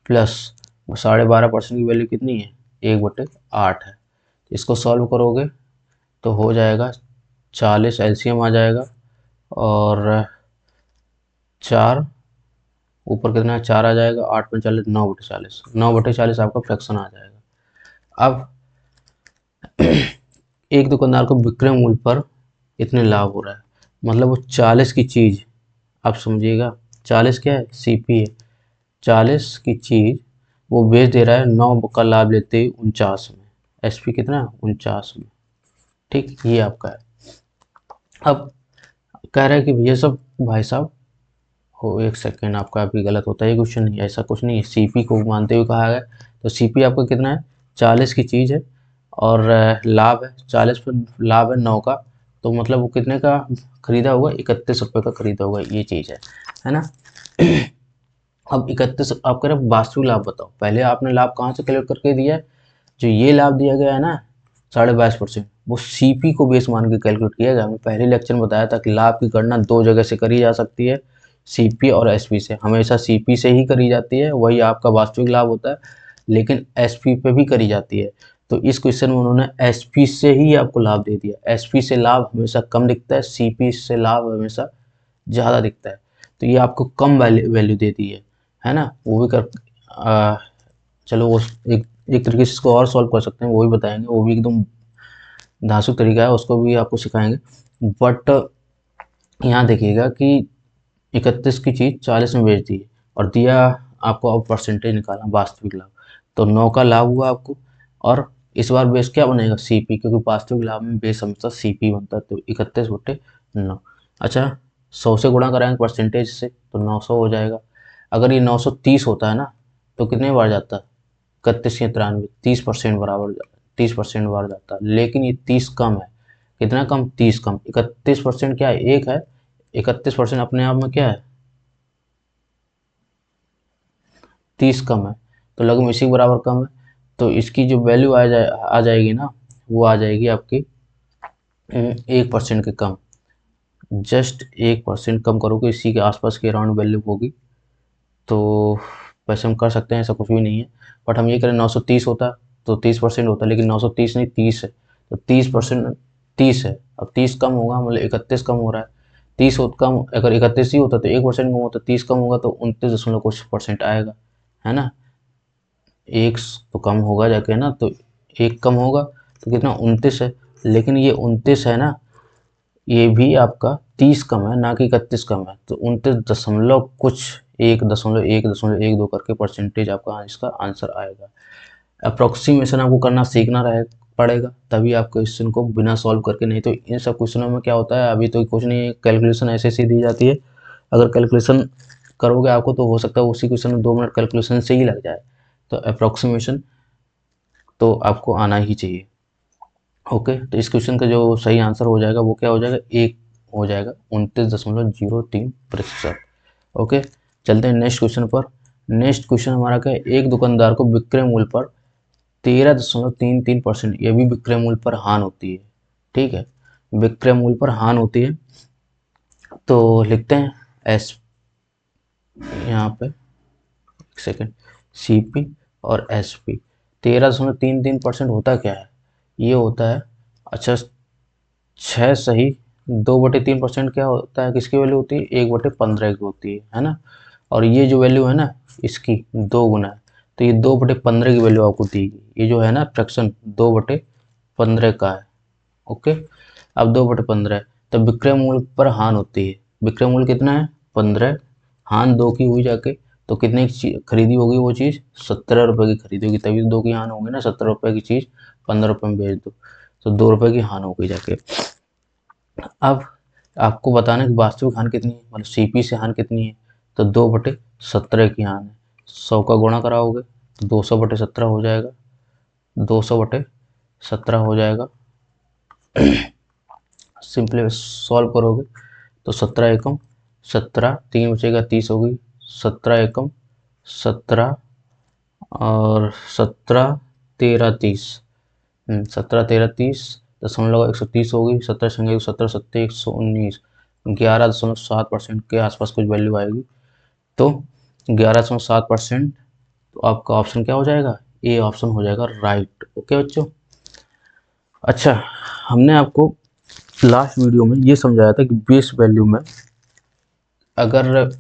प्लस 12.5% की वैल्यू कितनी है, 1/8 है। इसको सॉल्व करोगे तो हो जाएगा 40, एलसीएम आ जाएगा, और 4 ऊपर कितना है, 4 आ जाएगा, 8×40 9/40, 9/40 आपका फ्रैक्शन आ जाएगा। अब एक दुकानदार को विक्रय मूल्य पर इतने लाभ हो रहा है, मतलब वो 40 की चीज़, आप समझिएगा 40 क्या है, सीपी है, 40 की चीज़ वो बेच दे रहा है 9 का लाभ लेते 49 में, एसपी कितना है, 49 में। ठीक, ये आपका है। अब कह रहा है कि भैया सब भाई साहब हो, एक सेकेंड, आपका अभी गलत होता है, ये क्वेश्चन नहीं, ऐसा कुछ नहीं है, सीपी को मानते हुए कहा गया। तो सीपी आपका कितना है, 40 की चीज़ है, और लाभ है 40 पर, लाभ है 9 का, तो मतलब वो कितने का खरीदा होगा, 31 रुपये का खरीदा होगा, ये चीज़ है ना। अब 31, आप कह रहे हैं वास्तविक लाभ बताओ, पहले आपने लाभ कहाँ से कैलकुलेट करके दिया है, जो ये लाभ दिया गया है ना 22.5%, वो सीपी को बेस मान के कैलकुलेट किया गया। हमने पहले लेक्चर में बताया था कि लाभ की गणना दो जगह से करी जा सकती है, सीपी और एसपी से। हमेशा सीपी से ही करी जाती है, वही आपका वास्तविक लाभ होता है, लेकिन एसपी पे भी करी जाती है। तो इस क्वेश्चन में उन्होंने एसपी से ही आपको लाभ दे दिया। एसपी से लाभ हमेशा कम दिखता है, सीपी से लाभ हमेशा ज़्यादा दिखता है। तो ये आपको कम वैल्यू दे दी है ना। वो भी कर चलो वो एक तरीके से इसको और सॉल्व कर सकते हैं, वो भी बताएंगे, वो भी एकदम धांसू तरीका है, उसको भी आपको सिखाएंगे। बट यहाँ देखिएगा कि 31 की चीज़ 40 में बेच दी, और दिया आपको, अब परसेंटेज निकालना वास्तविक लाभ, तो 9 का लाभ हुआ आपको, और इस बार बेस क्या बनेगा, सीपी, क्योंकि वास्तविक लाभ में बेस हमेशा सीपी बनता है, तो 31/9। अच्छा, 100 से गुणा कराएंगे परसेंटेज से तो 900 हो जाएगा। अगर ये 930 होता है ना, तो कितने बार जाता है, 31 या 93, 30% बराबर, 30% बार जाता है, लेकिन ये 30 कम है, कितना कम, 30 कम, 31% क्या है, एक है, 31% अपने आप में क्या है, 30 कम है, तो लगभग इसी के बराबर कम है। तो इसकी जो वैल्यू आ जाएगी ना, वो आ जाएगी आपकी 1% के कम, जस्ट 1% कम करोगे, इसी के आसपास के अराउंड वैल्यू होगी। तो वैसे हम कर सकते हैं, ऐसा कुछ भी नहीं है, बट हम ये करें 930 होता तो 30% होता, लेकिन 930 नहीं 30 है, तो 30%, 30 है, अब 30 कम होगा, मतलब 31 कम हो रहा है, 30 हो कम, अगर 31 ही होता तो 1% कम होता, 30 कम होगा तो 29.कुछ% आएगा, है ना। एक तो कम होगा जाके ना, तो एक कम होगा तो कितना, 29 है, लेकिन ये 29 है ना, ये भी आपका 30 कम है ना कि 31 कम है, तो 29 दशमलव कुछ, 1.1 दशमलव करके परसेंटेज आपका इसका आंसर आएगा। अप्रोक्सीमेशन आपको करना सीखना रहे पड़ेगा, तभी आप क्वेश्चन को बिना सॉल्व करके, नहीं तो इन सब क्वेश्चनों में क्या होता है, अभी तो कुछ नहीं है, कैलकुलेशन ऐसे ऐसे दी जाती है, अगर कैलकुलेशन करोगे आपको तो हो सकता है उसी क्वेश्चन में 2 मिनट कैलकुलेशन से ही लग जाए। तो अप्रोक्सीमेशन तो आपको आना ही चाहिए। ओके, तो इस क्वेश्चन का जो सही आंसर हो जाएगा वो क्या हो जाएगा, एक हो जाएगा, 29.03%। ओके, चलते हैं नेक्स्ट क्वेश्चन पर। नेक्स्ट क्वेश्चन हमारा क्या है, एक दुकानदार को विक्रय मूल्य पर 13.33%, ये भी विक्रय मूल्य पर हानि होती है। ठीक है, विक्रय मूल्य पर हानि होती है, तो लिखते हैं एस, यहाँ पे एक सेकेंड, सीपी और एसपी। 13.33% होता क्या है, ये होता है, अच्छा 6 सही, 2/3% क्या होता है, किसकी वैल्यू होती है, 1/15 की होती है ना। और ये जो वैल्यू है ना, इसकी 2 गुना है, तो ये 2/15 की वैल्यू आपको दी गई, ये जो है ना फ्रैक्शन 2/15 का है। ओके, अब 2/15, तो विक्रय मूल्य पर हानि होती है, विक्रय मूल्य कितना है 15, हानि 2 की हुई जाके, तो कितने की खरीदी होगी वो चीज़, 17 रुपये की खरीदी होगी, तभी 2 की हानि होगी ना, 17 रुपये की चीज़ 15 रुपये में बेच दो, तो 2 रुपये की हानि हो गई जाके। अब आपको बताना है कि वास्तविक हानि कितनी है, मतलब सीपी से हानि कितनी है, तो 2/17 की हानि है। 100 का गुणा कराओगे तो 200/17 हो जाएगा, 200/17 हो जाएगा। सिंपली सॉल्व करोगे तो 17 एकम 17, 3 बचेगा 30 होगी, 17 एकम 17 और 17 13 30, 17 13 30, 130 होगी, 17 संगे 17 सत्ते 119, 11.7% के आसपास कुछ वैल्यू आएगी। तो 11.7%, तो आपका ऑप्शन क्या हो जाएगा, ए ऑप्शन हो जाएगा राइट। ओके बच्चों। अच्छा, हमने आपको लास्ट वीडियो में ये समझाया था कि बेस वैल्यू में अगर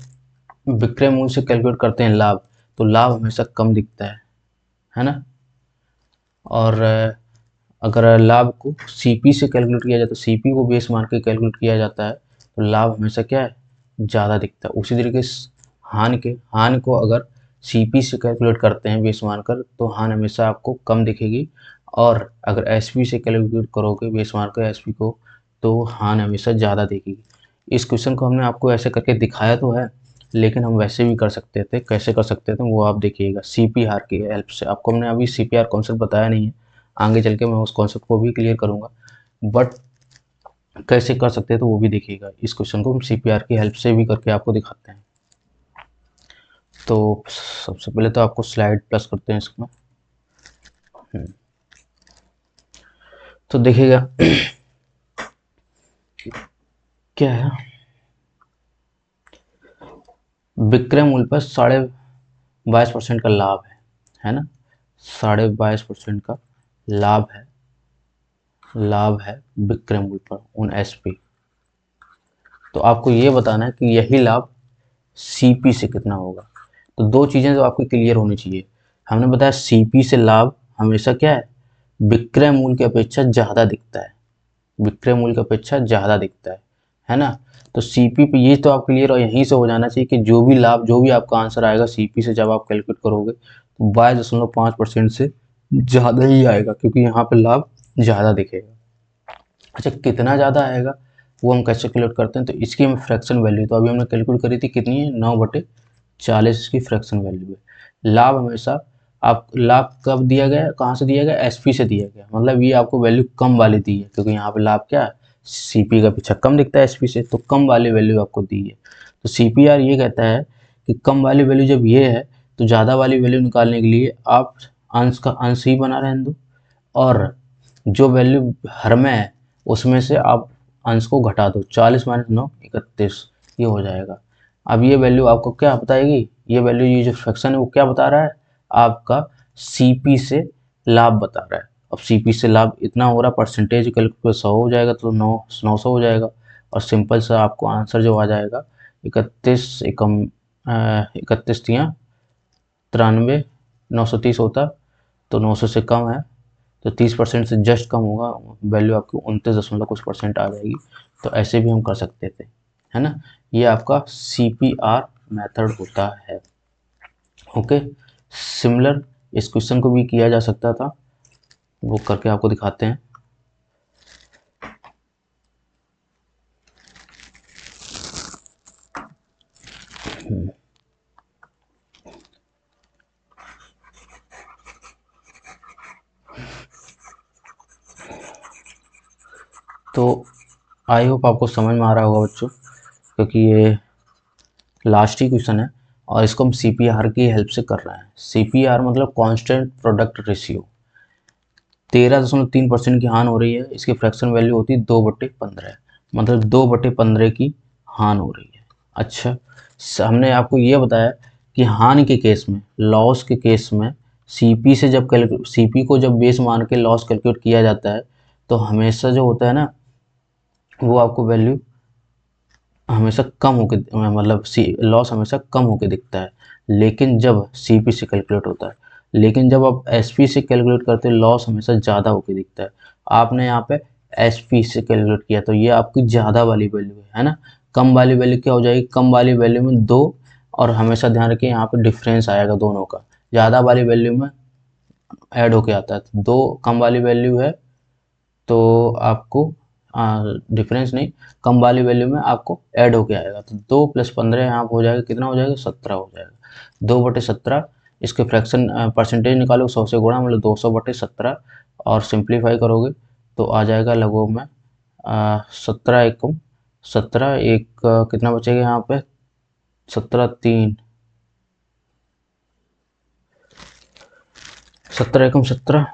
विक्रय मूल्य से कैलकुलेट करते हैं लाभ, तो लाभ हमेशा कम दिखता है ना। और अगर लाभ को सीपी से कैलकुलेट किया जाता है, सीपी को बेस मान के कैलकुलेट किया जाता है, तो लाभ हमेशा क्या है, ज़्यादा दिखता है। उसी तरीके से हानि को अगर सीपी से कैलकुलेट करते हैं बेस मानकर, तो हानि हमेशा आपको कम दिखेगी। और अगर एसपी से कैलकुलेट करोगे बेस मानकर एसपी को, तो हानि हमेशा ज़्यादा दिखेगी। इस क्वेश्चन को हमने आपको ऐसे करके दिखाया तो है, लेकिन हम वैसे भी कर सकते थे। कैसे कर सकते थे वो आप देखिएगा, सीपीआर की हेल्प से। आपको हमने अभी सीपीआर कॉन्सेप्ट बताया नहीं है, आगे चल के मैं उस कॉन्सेप्ट को भी क्लियर करूँगा, बट कैसे कर सकते हैं तो वो भी देखिएगा। इस क्वेश्चन को हम सीपीआर की हेल्प से भी करके आपको दिखाते हैं। तो सबसे पहले तो आपको स्लाइड प्लस करते हैं इसमें। तो देखिएगा क्या है, विक्रय मूल्य पर 22.5% का लाभ है ना, 22.5% का लाभ है विक्रय मूल्य पर उन एसपी। तो आपको ये बताना है कि यही लाभ सीपी से कितना होगा। तो दो चीज़ें तो आपकी क्लियर होनी चाहिए। हमने बताया सीपी से लाभ हमेशा क्या है, विक्रय मूल्य की अपेक्षा ज़्यादा दिखता है, विक्रय मूल्य की अपेक्षा ज़्यादा दिखता है ना। तो सीपी पे ये तो आप क्लियर, और यहीं से हो जाना चाहिए कि जो भी लाभ, जो भी आपका आंसर आएगा सीपी से जब आप कैलकुलेट करोगे, तो 22.5% से ज़्यादा ही आएगा, क्योंकि यहाँ पे लाभ ज़्यादा दिखेगा। अच्छा, कितना ज़्यादा आएगा वो हम कैसे कैलकुलेट करते हैं, तो इसकी हम फ्रैक्शन वैल्यू तो अभी हमने कैलकुलेट करी थी, कितनी है, 9/40 इसकी फ्रैक्शन वैल्यू है। लाभ हमेशा, आप लाभ कब दिया गया, कहाँ से दिया गया, एसपी से दिया गया, मतलब ये आपको वैल्यू कम वाली दी है, क्योंकि यहाँ पे लाभ क्या है, सीपी का पीछा कम दिखता है एसपी से, तो कम वाली वैल्यू आपको दी है। तो सीपीआर ये कहता है कि कम वाली वैल्यू जब ये है, तो ज़्यादा वाली वैल्यू निकालने के लिए आप अंश का अंश ही बना रहने दो, और जो वैल्यू हर में है उसमें से आप अंश को घटा दो, 40 - 9 31, ये हो जाएगा। अब ये वैल्यू आपको क्या बताएगी, ये वैल्यू, ये जो फ्रैक्शन है वो क्या बता रहा है, आपका सीपी से लाभ बता रहा है। अब सीपी से लाभ इतना हो रहा, परसेंटेज कैलकुलेट 100 हो जाएगा, तो 900 हो जाएगा, और सिंपल सा आपको आंसर जो आ जाएगा 31 एकम 31 तियाँ 93, 930 होता, तो 900 से कम है, तो 30% से जस्ट कम होगा, वैल्यू आपकी 29 कुछ % आ जाएगी। तो ऐसे भी हम कर सकते थे, है ना। ये आपका CPR मेथड होता है। ओके, सिमिलर इस क्वेश्चन को भी किया जा सकता था, वो करके आपको दिखाते हैं। तो आई होप आपको समझ में आ रहा होगा बच्चों, क्योंकि ये लास्ट ही क्वेश्चन है, और इसको हम CPR की हेल्प से कर रहे हैं। CPR मतलब कांस्टेंट प्रोडक्ट रेशियो, 13.3% की हानि हो रही है, इसकी फ्रैक्शन वैल्यू होती है 2/15, मतलब 2/15 की हानि हो रही है। अच्छा, हमने आपको ये बताया कि हानि के केस में, लॉस के केस में, सीपी को जब बेस मान के लॉस कैलकुलेट किया जाता है, तो हमेशा जो होता है ना, वो आपको वैल्यू हमेशा कम होके, मतलब लॉस हमेशा कम होके दिखता है, लेकिन जब सीपी से कैलकुलेट होता है, लेकिन जब आप एसपी से कैलकुलेट करते हैं, लॉस हमेशा ज़्यादा होके दिखता है। आपने यहाँ पे एसपी से कैलकुलेट किया, तो ये आपकी ज़्यादा वाली वैल्यू है ना। कम वाली वैल्यू क्या हो जाएगी, कम वाली वैल्यू में 2, और हमेशा ध्यान रखिए यहाँ पे डिफरेंस आएगा दोनों का, ज़्यादा वाली वैल्यू में ऐड होके आता है, तो 2 कम वाली वैल्यू है, तो आपको डिफरेंस नहीं, कम वाली वैल्यू में आपको ऐड होके आएगा। तो 2 + 15 यहाँ पर हो जाएगा, कितना हो जाएगा, 17 हो जाएगा। 2/17, इसके फ्रैक्शन परसेंटेज निकालो, 100 से गुणा, मतलब 200/17, और सिंप्लीफाई करोगे तो आ जाएगा लगभग में 17 एक कितना बचेगा यहाँ पे, 17 एकम 17,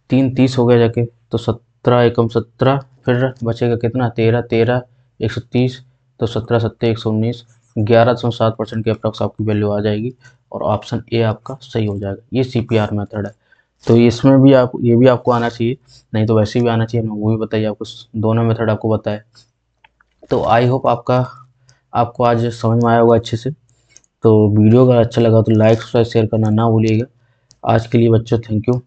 3 30 हो गया जाके, तो 17 एकम 17, फिर बचेगा कितना, 13 13 130, तो 17 7 119, 11.7% के अप्रॉक्स आपकी वैल्यू आ जाएगी, और ऑप्शन ए आपका सही हो जाएगा। ये CPR मेथड है। तो इसमें भी आप, ये भी आपको आना चाहिए, नहीं तो वैसे भी आना चाहिए, मैं वो भी बताइए आपको, दोनों मेथड आपको बताए। तो आई होप आपको आज समझ में आया होगा अच्छे से। तो वीडियो अगर अच्छा लगा तो लाइक, शेयर करना ना भूलिएगा। आज के लिए बच्चों थैंक यू।